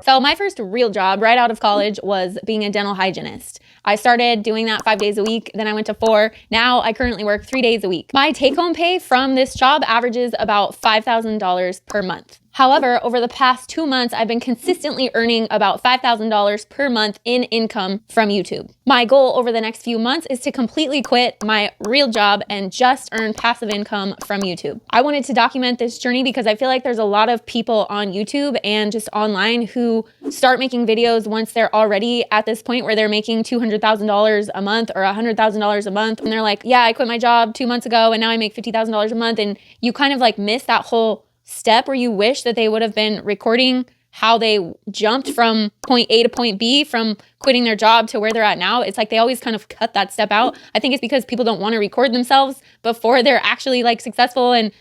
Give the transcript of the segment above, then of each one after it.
So my first real job right out of college was being a dental hygienist. I started doing that 5 days a week. Then I went to 4. Now I currently work 3 days a week. My take-home pay from this job averages about $5,000 per month. However, over the past 2 months, I've been consistently earning about $5,000 per month in income from YouTube. My goal over the next few months is to completely quit my real job and just earn passive income from YouTube. I wanted to document this journey because I feel like there's a lot of people on YouTube and just online who start making videos once they're already at this point where they're making $200,000 a month or $100,000 a month. And they're like, yeah, I quit my job 2 months ago and now I make $50,000 a month. And you kind of like miss that whole step where you wish that they would have been recording how they jumped from point A to point B from quitting their job to where they're at now. It's like they always kind of cut that step out. I think it's because people don't want to record themselves before they're actually like successful and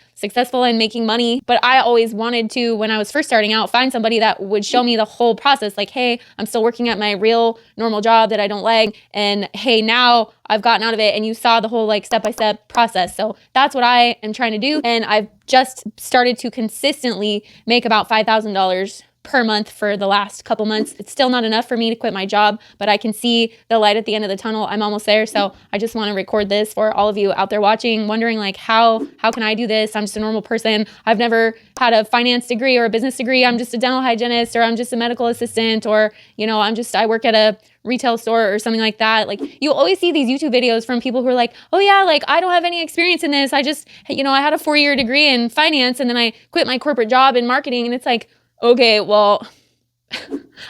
making money. But I always wanted to, when I was first starting out, find somebody that would show me the whole process. Like, hey, I'm still working at my real normal job that I don't like. And hey, now I've gotten out of it and you saw the whole like step-by-step process. So that's what I am trying to do. And I've just started to consistently make about $5,000 per month for the last couple months. It's still not enough for me to quit my job, but I can see the light at the end of the tunnel. I'm almost there. So I just want to record this for all of you out there watching, wondering like, how can I do this? I'm just a normal person. I've never had a finance degree or a business degree. I'm just a dental hygienist, or I'm just a medical assistant, or, I work at a retail store or something like that. Like, you always see these YouTube videos from people who are like, oh yeah, like I don't have any experience in this. I just, I had a 4-year degree in finance and then I quit my corporate job in marketing. And it's like, okay, well,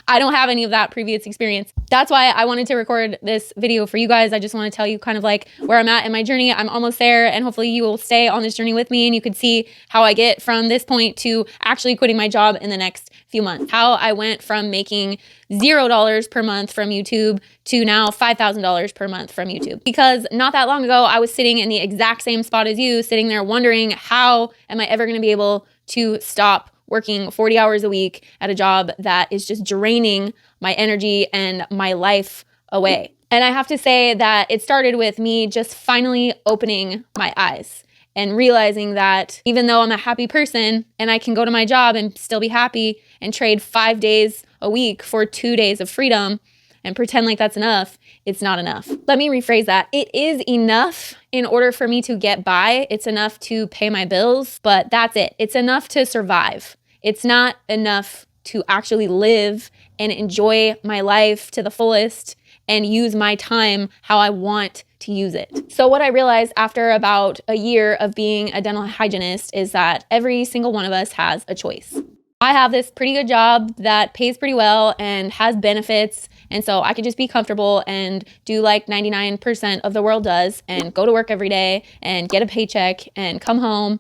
I don't have any of that previous experience. That's why I wanted to record this video for you guys. I just want to tell you kind of like where I'm at in my journey. I'm almost there, and hopefully you will stay on this journey with me and you could see how I get from this point to actually quitting my job in the next few months. How I went from making $0 per month from YouTube to now $5,000 per month from YouTube. Because not that long ago, I was sitting in the exact same spot as you, sitting there wondering, how am I ever going to be able to stop working 40 hours a week at a job that is just draining my energy and my life away. And I have to say that it started with me just finally opening my eyes and realizing that even though I'm a happy person and I can go to my job and still be happy and trade 5 days a week for 2 days of freedom and pretend like that's enough, it's not enough. Let me rephrase that. It is enough in order for me to get by. It's enough to pay my bills, but that's it. It's enough to survive. It's not enough to actually live and enjoy my life to the fullest and use my time how I want to use it. So what I realized after about a year of being a dental hygienist is that every single one of us has a choice. I have this pretty good job that pays pretty well and has benefits. And so I could just be comfortable and do like 99% of the world does and go to work every day and get a paycheck and come home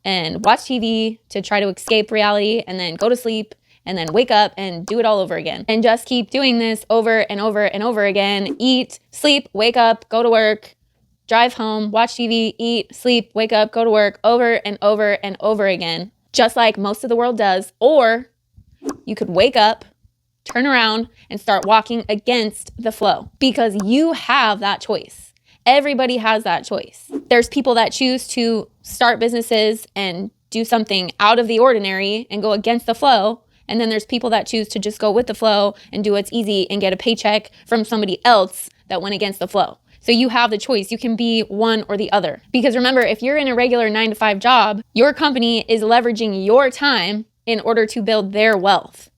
and watch TV to try to escape reality and then go to sleep and then wake up and do it all over again. And just keep doing this over and over and over again. Eat, sleep, wake up, go to work, drive home, watch TV, eat, sleep, wake up, go to work, over and over and over again, just like most of the world does. Or you could wake up, turn around, and start walking against the flow, because you have that choice. Everybody has that choice. There's people that choose to start businesses and do something out of the ordinary and go against the flow. And then there's people that choose to just go with the flow and do what's easy and get a paycheck from somebody else that went against the flow. So you have the choice. You can be one or the other. Because remember, if you're in a regular 9-to-5 job, your company is leveraging your time in order to build their wealth,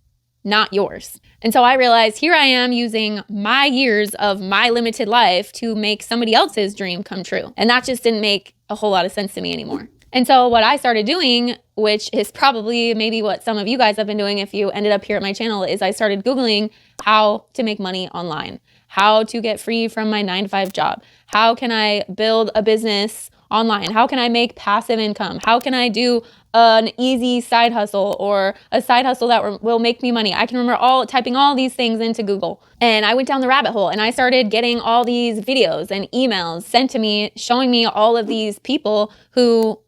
not yours. And so I realized here I am using my years of my limited life to make somebody else's dream come true. And that just didn't make a whole lot of sense to me anymore. And so what I started doing, which is probably maybe what some of you guys have been doing if you ended up here at my channel, is I started Googling how to make money online, how to get free from my 9-to-5 job. How can I build a business online? How can I make passive income? How can I do an easy side hustle or a side hustle that will make me money? I can remember typing all these things into Google. And I went down the rabbit hole and I started getting all these videos and emails sent to me showing me all of these people who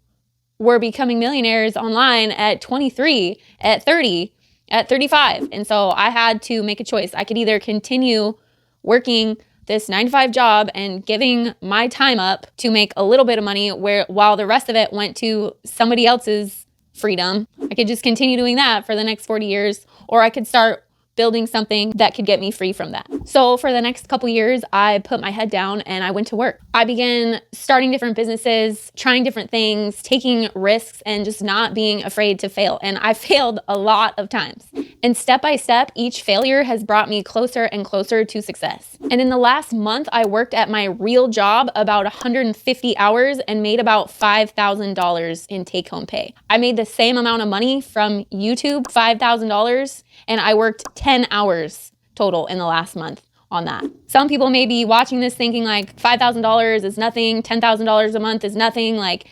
were becoming millionaires online at 23, at 30, at 35. And so I had to make a choice. I could either continue working this 9-to-5 job and giving my time up to make a little bit of money while the rest of it went to somebody else's freedom. I could just continue doing that for the next 40 years, or I could start building something that could get me free from that. So for the next couple years, I put my head down and I went to work. I began starting different businesses, trying different things, taking risks, and just not being afraid to fail. And I failed a lot of times. And step by step, each failure has brought me closer and closer to success. And in the last month, I worked at my real job about 150 hours and made about $5,000 in take-home pay. I made the same amount of money from YouTube, $5,000, and I worked 10 hours total in the last month on that. Some people may be watching this thinking like $5,000 is nothing, $10,000 a month is nothing, like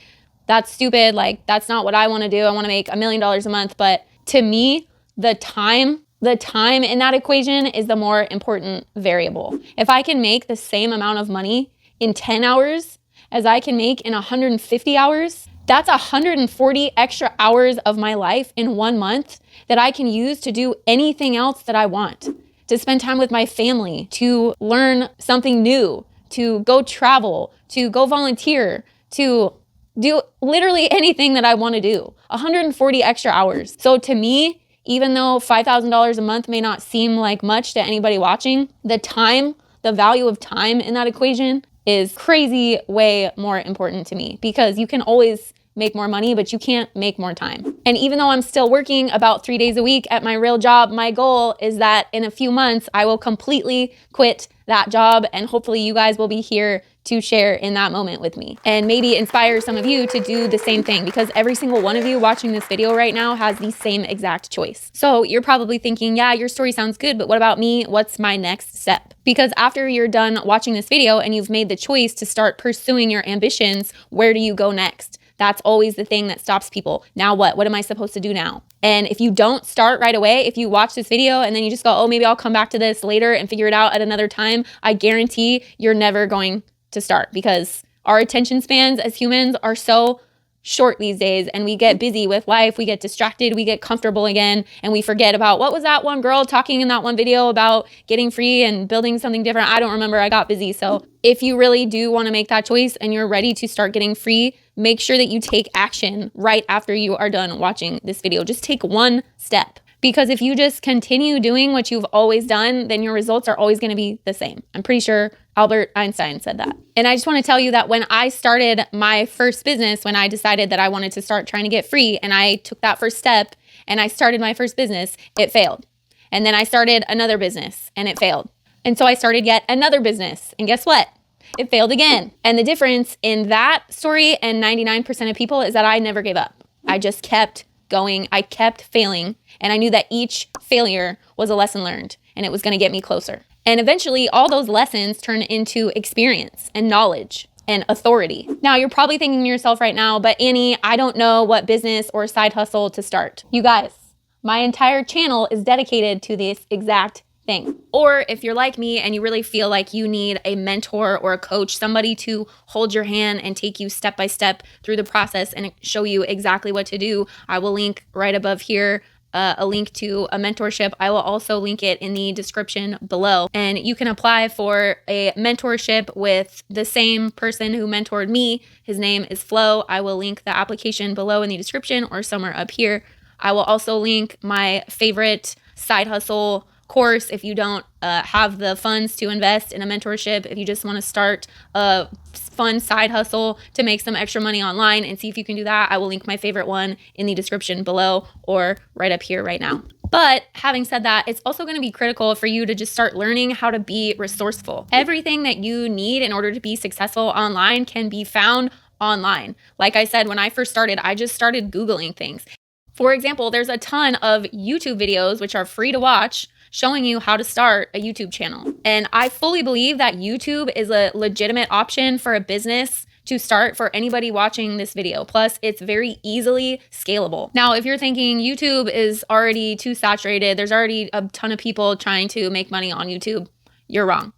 that's stupid, like that's not what I want to do. I want to make $1 million a month. But to me, the time in that equation is the more important variable. If I can make the same amount of money in 10 hours as I can make in 150 hours, that's 140 extra hours of my life in 1 month that I can use to do anything else that I want, to spend time with my family, to learn something new, to go travel, to go volunteer, to do literally anything that I want to do. 140 extra hours. So to me, even though $5,000 a month may not seem like much to anybody watching, the value of time in that equation is crazy way more important to me, because you can always make more money, but you can't make more time. And even though I'm still working about 3 days a week at my real job, my goal is that in a few months, I will completely quit that job, and hopefully you guys will be here to share in that moment with me and maybe inspire some of you to do the same thing, because every single one of you watching this video right now has the same exact choice. So you're probably thinking, yeah, your story sounds good, but what about me? What's my next step? Because after you're done watching this video and you've made the choice to start pursuing your ambitions, where do you go next? That's always the thing that stops people. Now what? What am I supposed to do now? And if you don't start right away, if you watch this video and then you just go, oh, maybe I'll come back to this later and figure it out at another time, I guarantee you're never going to start, because our attention spans as humans are so short these days, and we get busy with life, we get distracted, we get comfortable again, and we forget about what was that one girl talking in that one video about getting free and building something different. I don't remember, I got busy. So if you really do want to make that choice and you're ready to start getting free, make sure that you take action right after you are done watching this video. Just take one step. Because if you just continue doing what you've always done, then your results are always going to be the same. I'm pretty sure Albert Einstein said that. And I just want to tell you that when I started my first business, when I decided that I wanted to start trying to get free, and I took that first step and I started my first business, it failed. And then I started another business and it failed. And so I started yet another business. And guess what? It failed again. And the difference in that story and 99% of people is that I never gave up. I just kept going. I kept failing. And I knew that each failure was a lesson learned, and it was going to get me closer. And eventually all those lessons turn into experience and knowledge and authority. Now you're probably thinking to yourself right now, but Annie, I don't know what business or side hustle to start. You guys, my entire channel is dedicated to this exact thing. Or if you're like me and you really feel like you need a mentor or a coach, somebody to hold your hand and take you step by step through the process and show you exactly what to do, I will link right above here a link to a mentorship. I will also link it in the description below. And you can apply for a mentorship with the same person who mentored me. His name is Flo. I will link the application below in the description or somewhere up here. I will also link my favorite side hustle course if you don't have the funds to invest in a mentorship. If you just want to start a fun side hustle to make some extra money online and see if you can do that, I will link my favorite one in the description below or right up here right now. But having said that, it's also going to be critical for you to just start learning how to be resourceful. Everything that you need in order to be successful online can be found online. Like I said, when I first started, I just started Googling things. For example, there's a ton of YouTube videos which are free to watch showing you how to start a YouTube channel. And I fully believe that YouTube is a legitimate option for a business to start for anybody watching this video. Plus, it's very easily scalable. Now, if you're thinking YouTube is already too saturated, there's already a ton of people trying to make money on YouTube, you're wrong.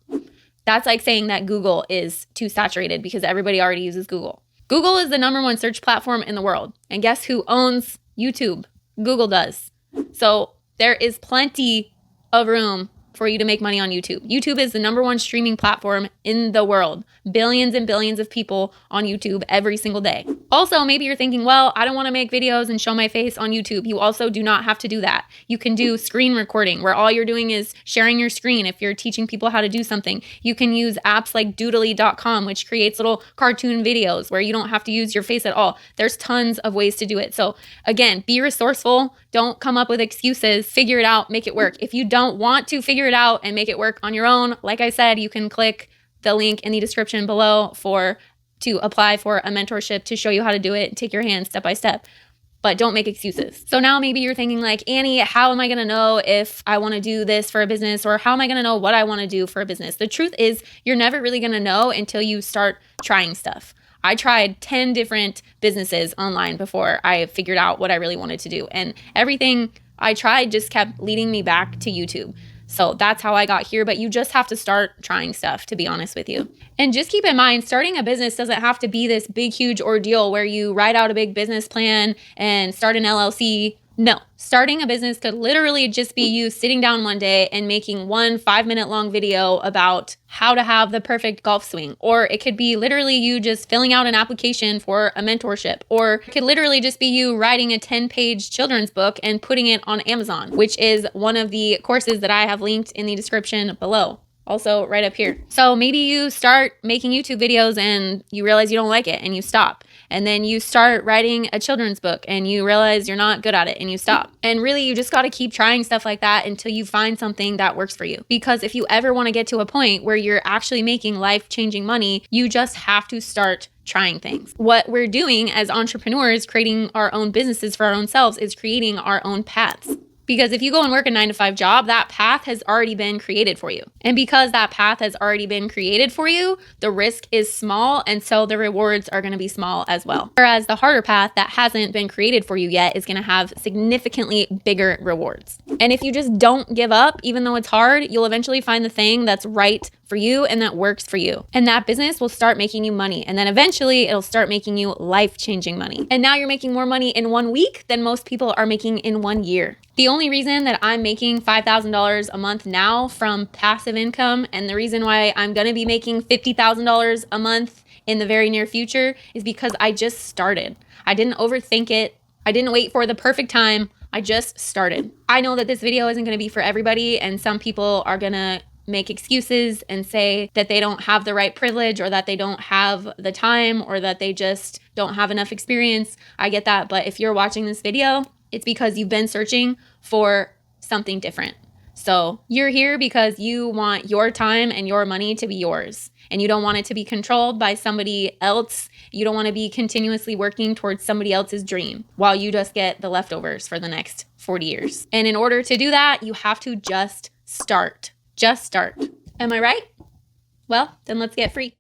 That's like saying that Google is too saturated because everybody already uses Google. Google is the #1 search platform in the world. And guess who owns YouTube? Google does. So there is plenty of room for you to make money on YouTube. YouTube is the #1 streaming platform in the world. Billions and billions of people on YouTube every single day. Also, maybe you're thinking, well, I don't want to make videos and show my face on YouTube. You also do not have to do that. You can do screen recording where all you're doing is sharing your screen if you're teaching people how to do something. You can use apps like Doodly.com, which creates little cartoon videos where you don't have to use your face at all. There's tons of ways to do it. So again, be resourceful. Don't come up with excuses. Figure it out, make it work. If you don't want to figure it out and make it work on your own, like I said, you can click the link in the description below to apply for a mentorship to show you how to do it and take your hand step by step. But don't make excuses. So now maybe you're thinking like, Annie, how am I going to know if I want to do this for a business, or how am I going to know what I want to do for a business? The truth is you're never really going to know until you start trying stuff. I tried 10 different businesses online before I figured out what I really wanted to do. And everything I tried just kept leading me back to YouTube. So that's how I got here, but you just have to start trying stuff, to be honest with you. And just keep in mind, starting a business doesn't have to be this big, huge ordeal where you write out a big business plan and start an LLC. No, starting a business could literally just be you sitting down one day and making one 5-minute long video about how to have the perfect golf swing. Or it could be literally you just filling out an application for a mentorship. Or it could literally just be you writing a 10-page children's book and putting it on Amazon, which is one of the courses that I have linked in the description below. Also right up here. So maybe you start making YouTube videos and you realize you don't like it and you stop. And then you start writing a children's book and you realize you're not good at it and you stop. And really, you just got to keep trying stuff like that until you find something that works for you. Because if you ever want to get to a point where you're actually making life-changing money, you just have to start trying things. What we're doing as entrepreneurs, creating our own businesses for our own selves, is creating our own paths. Because if you go and work a 9-to-5 job, that path has already been created for you. And because that path has already been created for you, the risk is small, and so the rewards are going to be small as well. Whereas the harder path that hasn't been created for you yet is going to have significantly bigger rewards. And if you just don't give up, even though it's hard, you'll eventually find the thing that's right for you and that works for you. And that business will start making you money. And then eventually it'll start making you life-changing money. And now you're making more money in 1 week than most people are making in 1 year. The only reason that I'm making $5,000 a month now from passive income, and the reason why I'm going to be making $50,000 a month in the very near future, is because I just started. I didn't overthink it. I didn't wait for the perfect time. I just started. I know that this video isn't going to be for everybody, and some people are going to make excuses and say that they don't have the right privilege, or that they don't have the time, or that they just don't have enough experience. I get that. But if you're watching this video, it's because you've been searching for something different. So you're here because you want your time and your money to be yours, and you don't want it to be controlled by somebody else. You don't want to be continuously working towards somebody else's dream while you just get the leftovers for the next 40 years. And in order to do that, you have to just start. Just start. Am I right? Well, then let's get free.